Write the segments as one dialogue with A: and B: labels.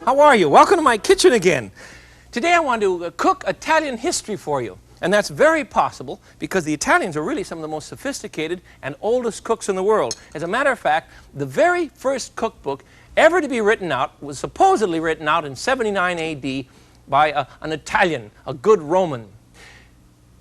A: How are you? Welcome to my kitchen again. Today I want to cook Italian history for you. And that's very possible because the Italians are really some of the most sophisticated and oldest cooks in the world. As a matter of fact, the very first cookbook ever to be written out was supposedly written out in 79 AD by an Italian, a good Roman.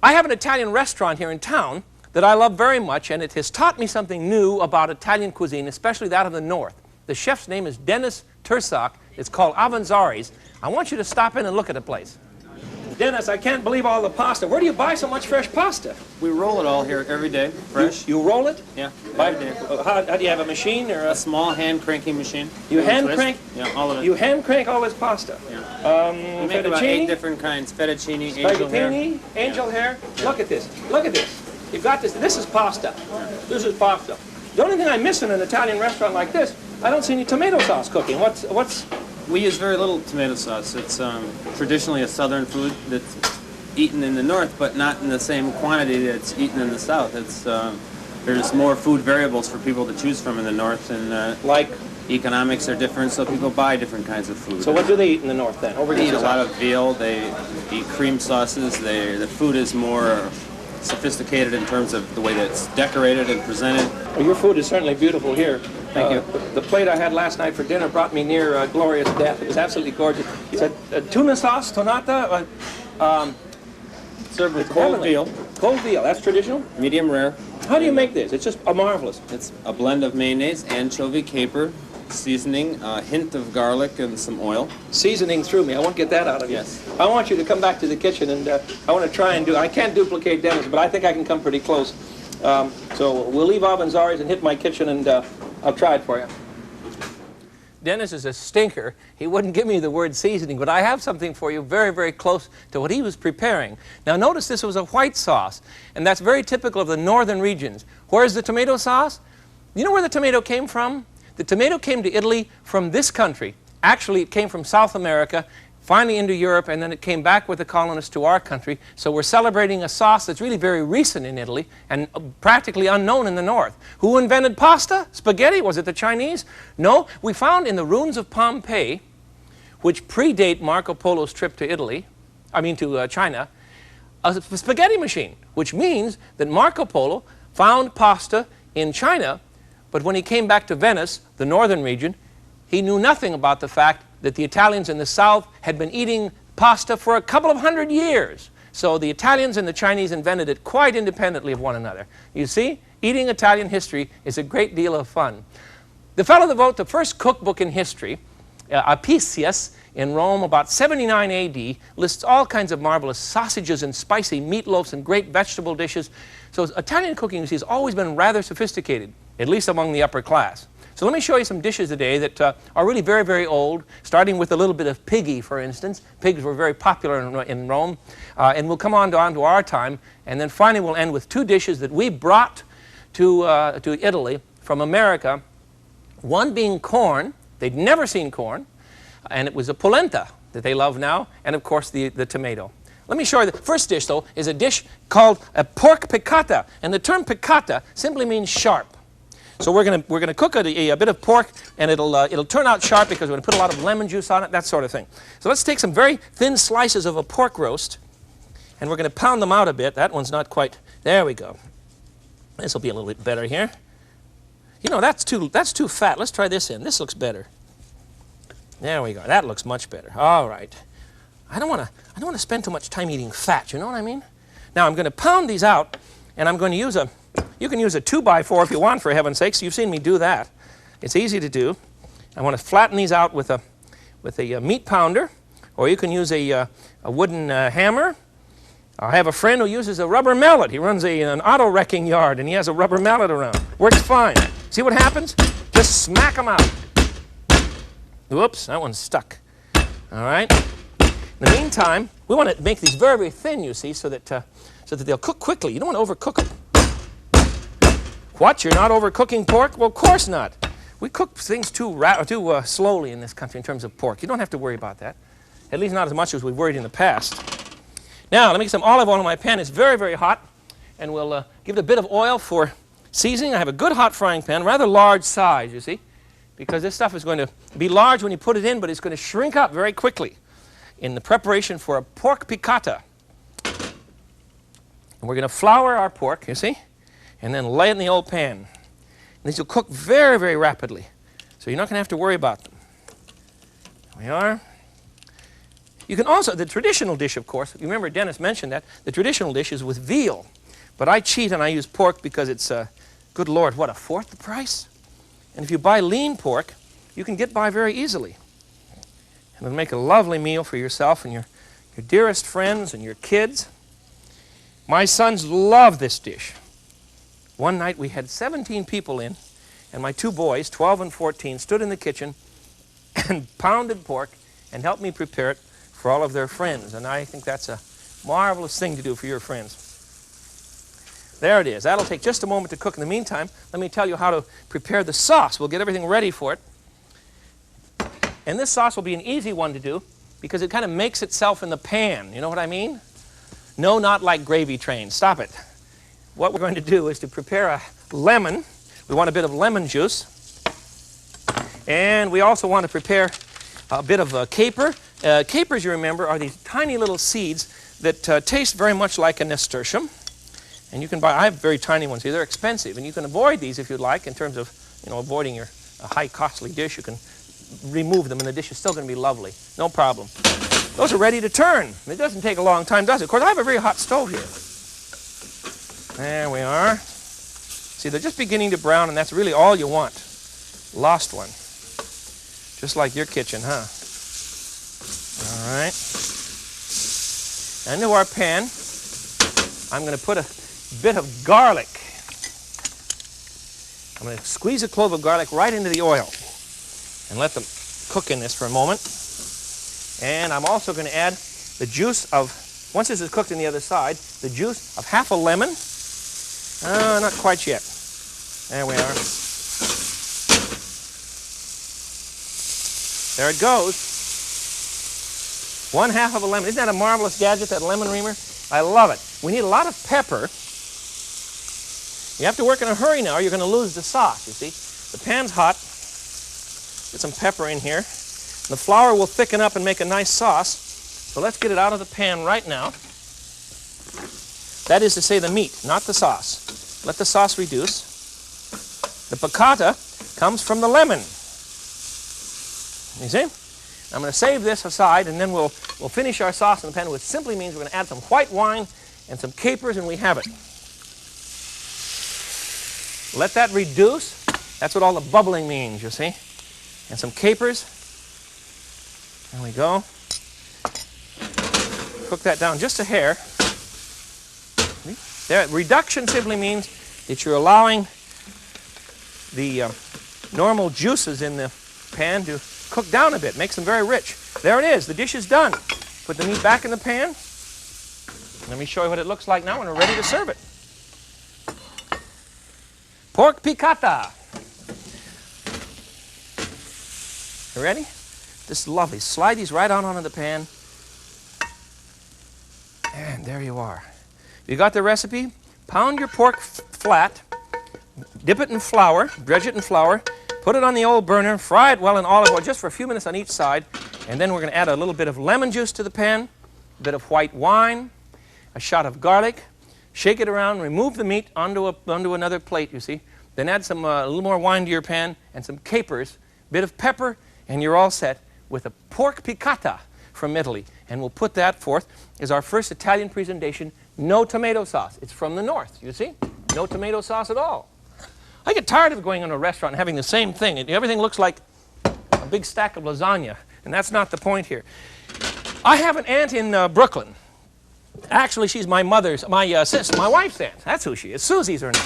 A: I have an Italian restaurant here in town that I love very much, and it has taught me something new about Italian cuisine, especially that of the north. The chef's name is Dennis Tursak. It's called Avanzari's. I want you to stop in and look at the place. Dennis, I can't believe all the pasta. Where do you buy so much fresh pasta?
B: We roll it all here every day, fresh.
A: You roll it?
B: Yeah,
A: every
B: day.
A: How do you have a machine or
B: a small hand cranking machine?
A: You hand crank?
B: Yeah, all of it.
A: You hand crank all this pasta?
B: Yeah. We make about 8 different kinds. Fettuccine, angel hair.
A: Angel hair. Yeah. Look at this. Look at this. You've got this. This is pasta. This is pasta. The only thing I miss in an Italian restaurant like this, I don't see any tomato sauce cooking. What's?
B: We use very little tomato sauce. It's traditionally a southern food that's eaten in the north, but not in the same quantity that's eaten in the south. It's there's more food variables for people to choose from in the north, and
A: like
B: economics are different, so people buy different kinds of food.
A: So what do they eat in the north then?
B: They eat a lot of veal. They eat cream sauces. The food is more sophisticated in terms of the way that it's decorated and presented.
A: Well, your food is certainly beautiful here.
B: Thank you.
A: The plate I had last night for dinner brought me near glorious death. It was absolutely gorgeous. It's a tuna sauce, tonata,
B: served with cold veal.
A: Cold veal, that's traditional?
B: Medium rare.
A: How do you make this? It's just marvelous.
B: It's a blend of mayonnaise, anchovy, caper, seasoning, a hint of garlic, and some oil.
A: Seasoning through me. I won't get that out of you.
B: Yes.
A: I want you to come back to the kitchen, and I want to try and I can't duplicate Dennis, but I think I can come pretty close. So we'll leave Avanzari's and hit my kitchen, and I'll try it for you. Dennis is a stinker. He wouldn't give me the word seasoning, but I have something for you very, very close to what he was preparing. Now notice this was a white sauce, and that's very typical of the northern regions. Where's the tomato sauce? You know where the tomato came from? The tomato came to Italy from this country. Actually, it came from South America, finally into Europe, and then it came back with the colonists to our country. So we're celebrating a sauce that's really very recent in Italy and practically unknown in the north. Who invented pasta? Spaghetti? Was it the Chinese? No. We found in the ruins of Pompeii, which predate Marco Polo's trip to China, a spaghetti machine, which means that Marco Polo found pasta in China, but when he came back to Venice, the northern region, he knew nothing about the fact that the Italians in the south had been eating pasta for a couple of 100 years. So the Italians and the Chinese invented it quite independently of one another. You see, eating Italian history is a great deal of fun. The fellow that wrote the first cookbook in history, Apicius, in Rome about 79 AD, lists all kinds of marvelous sausages and spicy meatloafs and great vegetable dishes. So Italian cooking, you see, has always been rather sophisticated, at least among the upper class. So let me show you some dishes today that are really very, very old, starting with a little bit of piggy, for instance. Pigs were very popular in Rome. And we'll come on to our time. And then finally we'll end with 2 dishes that we brought to Italy from America. One being corn. They'd never seen corn. And it was a polenta that they love now. And, of course, the tomato. Let me show you. The first dish, though, is a dish called a pork piccata. And the term piccata simply means sharp. So we're gonna cook a bit of pork, and it'll turn out sharp because we're gonna put a lot of lemon juice on it, that sort of thing. So let's take some very thin slices of a pork roast, and we're gonna pound them out a bit. That one's not quite. There we go. This will be a little bit better here. You know, that's too fat. Let's try this in. This looks better. There we go. That looks much better. All right. I don't wanna spend too much time eating fat. You know what I mean? Now I'm gonna pound these out, and I'm going to use you can use a 2x4 if you want, for heaven's sakes. You've seen me do that. It's easy to do. I want to flatten these out with a meat pounder, or you can use a wooden hammer. I have a friend who uses a rubber mallet. He runs an auto wrecking yard, and he has a rubber mallet around. Works fine. See what happens? Just smack them out. Whoops, that one's stuck. All right. In the meantime, we want to make these very, very thin, you see, so that they'll cook quickly. You don't want to overcook them. What? You're not overcooking pork? Well, of course not. We cook things too slowly in this country in terms of pork. You don't have to worry about that. At least not as much as we've worried in the past. Now, let me get some olive oil in my pan. It's very, very hot. And we'll give it a bit of oil for seasoning. I have a good hot frying pan, rather large size, you see. because this stuff is going to be large when you put it in, but it's going to shrink up very quickly in the preparation for a pork piccata. And we're going to flour our pork, you see, and then lay it in the old pan. And these will cook very, very rapidly, so you're not going to have to worry about them. There we are. You can also, the traditional dish, of course, you remember Dennis mentioned that, the traditional dish is with veal. But I cheat and I use pork because it's, good Lord, what, a fourth the price? And if you buy lean pork, you can get by very easily. And it'll make a lovely meal for yourself and your dearest friends and your kids. My sons love this dish. One night we had 17 people in, and my two boys, 12 and 14, stood in the kitchen and pounded pork and helped me prepare it for all of their friends. And I think that's a marvelous thing to do for your friends. There it is. That'll take just a moment to cook. In the meantime, let me tell you how to prepare the sauce. We'll get everything ready for it. And this sauce will be an easy one to do because it kind of makes itself in the pan. You know what I mean? No, not like gravy train. Stop it. What we're going to do is to prepare a lemon. We want a bit of lemon juice. And we also want to prepare a bit of caper. Capers, you remember, are these tiny little seeds that taste very much like a nasturtium. And you can buy, I have very tiny ones here. They're expensive, and you can avoid these if you'd like in terms of, avoiding your high costly dish. You can remove them, and the dish is still going to be lovely. No problem. Those are ready to turn. It doesn't take a long time, does it? Of course, I have a very hot stove here. There we are. See, they're just beginning to brown, and that's really all you want. Lost one. Just like your kitchen, huh? All right. Into our pan, I'm going to put a bit of garlic. I'm going to squeeze a clove of garlic right into the oil and let them cook in this for a moment. And I'm also going to add the juice of, once this is cooked on the other side, the juice of half a lemon. Not quite yet. There we are. There it goes. 1/2 of a lemon. Isn't that a marvelous gadget, that lemon reamer? I love it. We need a lot of pepper. You have to work in a hurry now or you're going to lose the sauce, you see. The pan's hot. Get some pepper in here. The flour will thicken up and make a nice sauce. So let's get it out of the pan right now. That is to say the meat, not the sauce. Let the sauce reduce. The piccata comes from the lemon. You see? I'm going to save this aside, and then we'll finish our sauce in the pan, which simply means we're going to add some white wine and some capers, and we have it. Let that reduce. That's what all the bubbling means, you see. And some capers. There we go. Cook that down just a hair. There, reduction simply means that you're allowing the normal juices in the pan to cook down a bit. Makes them very rich. There it is. The dish is done. Put the meat back in the pan. Let me show you what it looks like now when we're ready to serve it. Pork piccata. You ready? This is lovely. Slide these right on onto the pan. And there you are. You got the recipe? Pound your pork flat. Dip it in flour. Dredge it in flour. Put it on the old burner. Fry it well in olive oil just for a few minutes on each side. And then we're going to add a little bit of lemon juice to the pan. A bit of white wine. A shot of garlic. Shake it around. Remove the meat onto another plate, you see. Then add some a little more wine to your pan and some capers. A bit of pepper. And you're all set with a pork piccata from Italy. And we'll put that forth as our first Italian presentation. No tomato sauce. It's from the north, you see? No tomato sauce at all. I get tired of going into a restaurant and having the same thing. Everything looks like a big stack of lasagna, and that's not the point here. I have an aunt in Brooklyn. Actually, she's my sister, my wife's aunt. That's who she is. Susie's her name.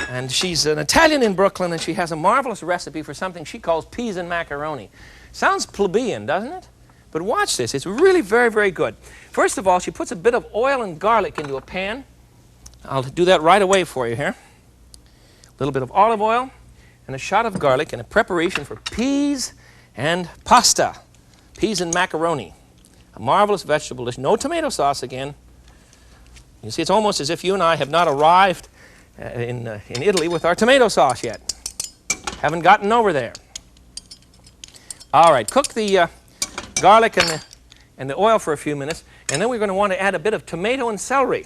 A: And she's an Italian in Brooklyn, and she has a marvelous recipe for something she calls peas and macaroni. Sounds plebeian, doesn't it? But watch this. It's really very, very good. First of all, she puts a bit of oil and garlic into a pan. I'll do that right away for you here. A little bit of olive oil and a shot of garlic in a preparation for peas and pasta. Peas and macaroni. A marvelous vegetable dish. No tomato sauce again. You see, it's almost as if you and I have not arrived in Italy with our tomato sauce yet. Haven't gotten over there. All right, cook the garlic and the oil for a few minutes, and then we're going to want to add a bit of tomato and celery.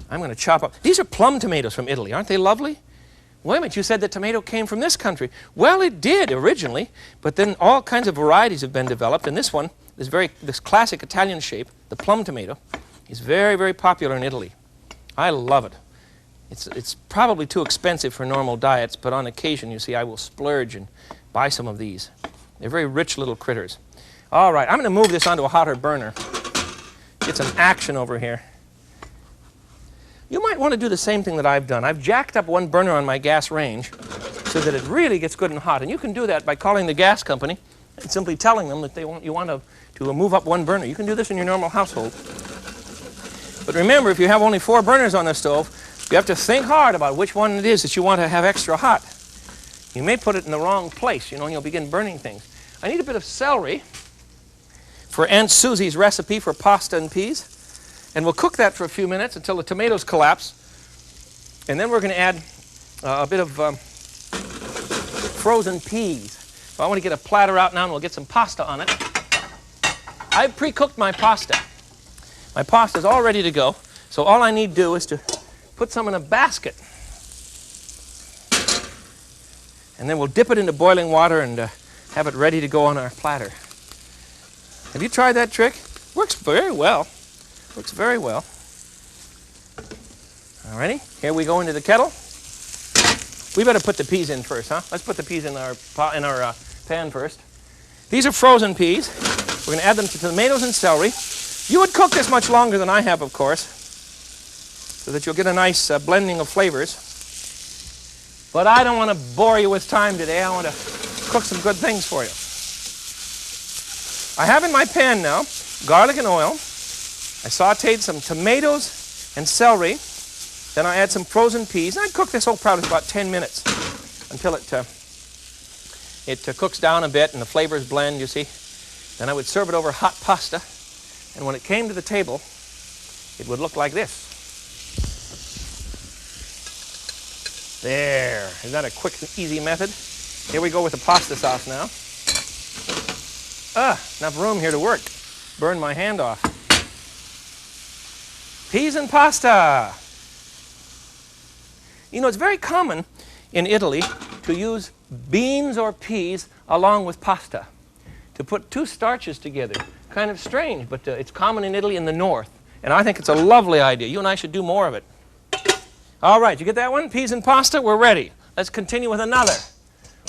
A: I'm going to chop up. These are plum tomatoes from Italy. Aren't they lovely? Wait a minute, you said that tomato came from this country. Well, it did originally, but then all kinds of varieties have been developed, and this one, this classic Italian shape, the plum tomato, is very, very popular in Italy. I love it. It's probably too expensive for normal diets, but on occasion, you see, I will splurge and buy some of these. They're very rich little critters. All right, I'm going to move this onto a hotter burner. Get some action over here. You might want to do the same thing that I've done. I've jacked up one burner on my gas range so that it really gets good and hot. And you can do that by calling the gas company and simply telling them that you want to move up one burner. You can do this in your normal household. But remember, if you have only 4 burners on the stove, you have to think hard about which one it is that you want to have extra hot. You may put it in the wrong place, and you'll begin burning things. I need a bit of celery for Aunt Susie's recipe for pasta and peas. And we'll cook that for a few minutes until the tomatoes collapse. And then we're going to add a bit of frozen peas. So I want to get a platter out now, and we'll get some pasta on it. I've pre-cooked my pasta. My pasta is all ready to go. So all I need to do is to put some in a basket. And then we'll dip it into boiling water and have it ready to go on our platter. Have you tried that trick? Works very well. Works very well. Alrighty, here we go into the kettle. We better put the peas in first, huh? Let's put the peas in our pan first. These are frozen peas. We're going to add them to tomatoes and celery. You would cook this much longer than I have, of course, so that you'll get a nice blending of flavors. But I don't want to bore you with time today. I want to cook some good things for you. I have in my pan now garlic and oil. I sauteed some tomatoes and celery. Then I add some frozen peas. And I cook this whole product about 10 minutes until it cooks down a bit and the flavors blend, you see. Then I would serve it over hot pasta. And when it came to the table, it would look like this. There. Isn't that a quick and easy method? Here we go with the pasta sauce now. Enough room here to work. Burn my hand off. Peas and pasta. You know, it's very common in Italy to use beans or peas along with pasta, to put 2 starches together. Kind of strange, but it's common in Italy in the north. And I think it's a lovely idea. You and I should do more of it. All right, you get that one? Peas and pasta, we're ready. Let's continue with another.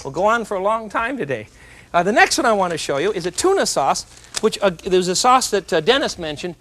A: We'll go on for a long time today. The next one I want to show you is a tuna sauce, which there's a sauce that Dennis mentioned,